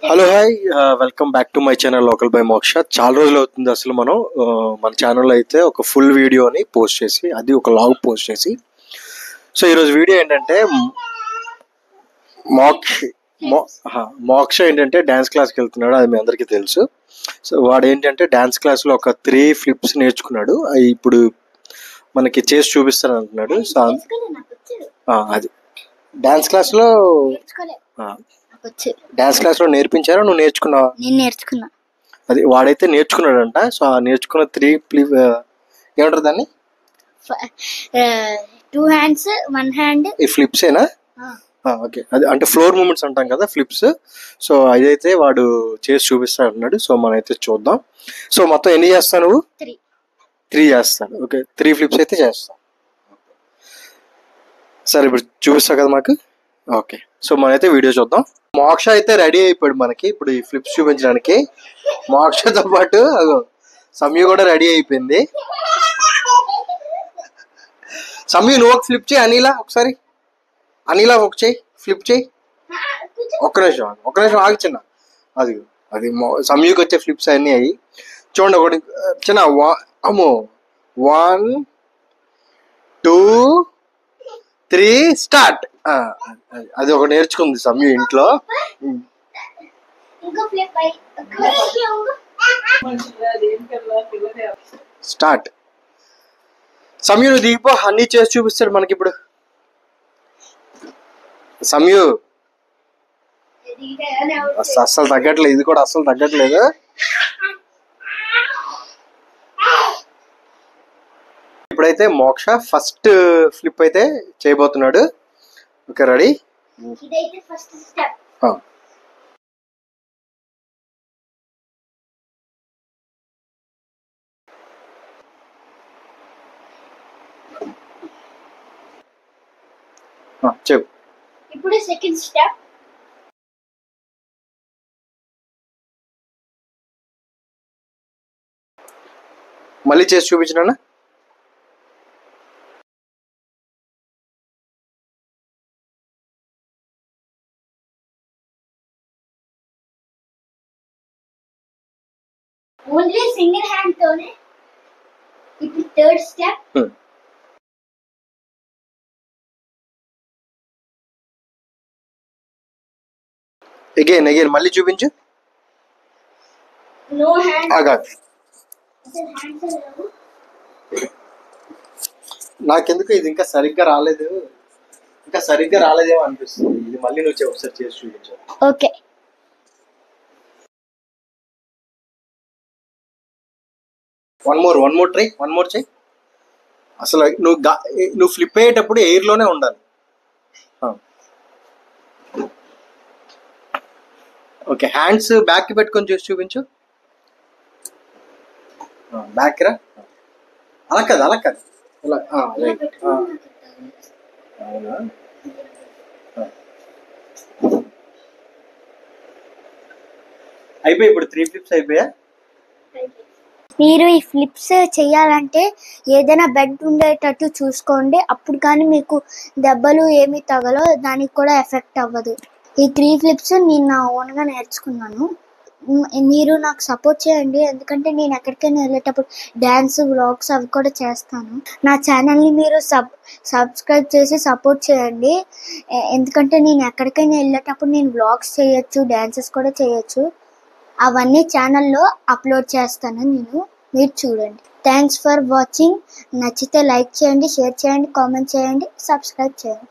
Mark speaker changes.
Speaker 1: Hello hi welcome back to my channel local by మోక్ష. చాలా రోజులు అవుతుంది అసలు మనం మన ఛానల్లో అయితే ఒక ఫుల్ వీడియోని పోస్ట్ చేసి, అది ఒక లాగ్ పోస్ట్ చేసి. సో ఈరోజు వీడియో ఏంటంటే మోక్ష ఏంటంటే డ్యాన్స్ క్లాస్కి వెళ్తున్నాడు, అది మీ అందరికీ తెలుసు. సో వాడు ఏంటంటే డ్యాన్స్ క్లాస్లో ఒక 3 ఫ్లిప్స్ నేర్చుకున్నాడు, అవి ఇప్పుడు మనకి చేసి చూపిస్తాను అంటున్నాడు. సో అది డ్యాన్స్ క్లాస్లో నేర్పించారా, నువ్వు నేర్చుకున్నావా?
Speaker 2: నేను నేర్చుకున్నా.
Speaker 1: అది వాడైతే నేర్చుకున్నాడంట. సో ఆ నేర్చుకున్న 3 ఏమంటారు దాన్ని,
Speaker 2: 2 హ్యాండ్స్ 1 హ్యాండ్
Speaker 1: ఈ ఫ్లిప్స్ ఏనా? ఓకే, అది అంటే ఫ్లోర్ మూమెంట్స్ అంటాం కదా, ఫ్లిప్స్. సో అదైతే వాడు చేసి చూపిస్తాడు అన్నాడు. సో మనం అయితే చూద్దాం. సో మొత్తం ఎన్ని చేస్తావు నువ్వు? 3 చేస్తాను. ఓకే, 3 ఫ్లిప్స్ అయితే చేస్తాను. సరే, ఇప్పుడు చూపిస్తావు కదా మాకు. ఓకే, సో మనమైతే వీడియో చూద్దాం. మోక్ష అయితే రెడీ అయిపోయాడు మనకి ఇప్పుడు ఈ ఫ్లిప్స్ చూపించడానికి. మోక్షతో పాటు సమయు కూడా రెడీ అయిపోయింది. సమయు నువ్వు ఒక ఫ్లిప్ చేయి, అనిలా ఒకసారి. అనిలా ఒక చేయి, ఫ్లిప్ చేయి. ఒక్క నిమిషం ఆగి చిన్న. అది అది సమయుకి వచ్చే ఫ్లిప్స్ అన్నీ అయ్యి చూడండి. ఒకటి చిన్న అమ్మో, 1 2 3 స్టార్ట్. అది ఒక నేర్చుకుంది సమయు ఇంట్లో. స్టార్ట్. సమయు నువ్వు దిగిపో, అన్ని చేసి చూపిస్తాడు మనకి ఇప్పుడు. సమయు అస్సలు తగ్గట్లేదు, ఇది కూడా అస్సలు తగ్గట్లేదు. ఇప్పుడైతే మోక్ష ఫస్ట్ ఫ్లిప్ అయితే చేయబోతున్నాడు. Okay, ready?
Speaker 2: ఇదైతే ఫస్ట్ స్టెప్.
Speaker 1: చెప్పు.
Speaker 2: ఇప్పుడు సెకండ్ స్టెప్.
Speaker 1: మళ్ళీ చేసి చూపించినా.
Speaker 2: ఓన్లీ సింగిల్ హ్యాండ్ తోనే. ఇప్పుడు థర్డ్ స్టెప్.
Speaker 1: అగైన్ మళ్ళీ చూపించు.
Speaker 2: No hand.
Speaker 1: నాకెందుకు ఇది ఇంకా సరిగ్గా రాలేదేమో అనిపిస్తుంది. ఇది మళ్ళీ నువ్వు ఒకసారి చేసి చూపించు.
Speaker 2: ఓకే.
Speaker 1: One more try. అసలు నువ్వు ఫ్లిప్ అయ్యేటప్పుడు ఎయిర్ లోనే ఉండాలి. ఓకే, హ్యాండ్స్ బ్యాక్ కి పెట్టుకొని చేసి చూపించు. బ్యాక్ రా. అలా కాదు ఇలా. అయిపోయి ఇప్పుడు 3 ఫ్లిప్స్ అయిపోయా.
Speaker 2: మీరు ఈ ఫ్లిప్స్ చేయాలంటే ఏదైనా బెడ్ ఉండేటట్టు చూసుకోండి. అప్పుడు కానీ మీకు దెబ్బలు ఏమి తగలో, దానికి కూడా ఎఫెక్ట్ అవ్వదు. ఈ 3 ఫ్లిప్స్ నేను నా ఓన్గా నేర్చుకున్నాను. మీరు నాకు సపోర్ట్ చేయండి, ఎందుకంటే నేను ఎక్కడికైనా వెళ్ళేటప్పుడు డ్యాన్స్ వ్లాగ్స్ అవి కూడా చేస్తాను. నా ఛానల్ని మీరు సబ్స్క్రైబ్ చేసి సపోర్ట్ చేయండి, ఎందుకంటే నేను ఎక్కడికైనా వెళ్ళేటప్పుడు నేను వ్లాగ్స్ చేయొచ్చు, డ్యాన్సెస్ కూడా చేయొచ్చు. అవన్నీ ఛానల్లో అప్లోడ్ చేస్తాను నేను, మీరు చూడండి. Thanks for watching. నచ్చితే లైక్ చేయండి, షేర్ చేయండి, కామెంట్ చేయండి, సబ్స్క్రైబ్ చేయండి.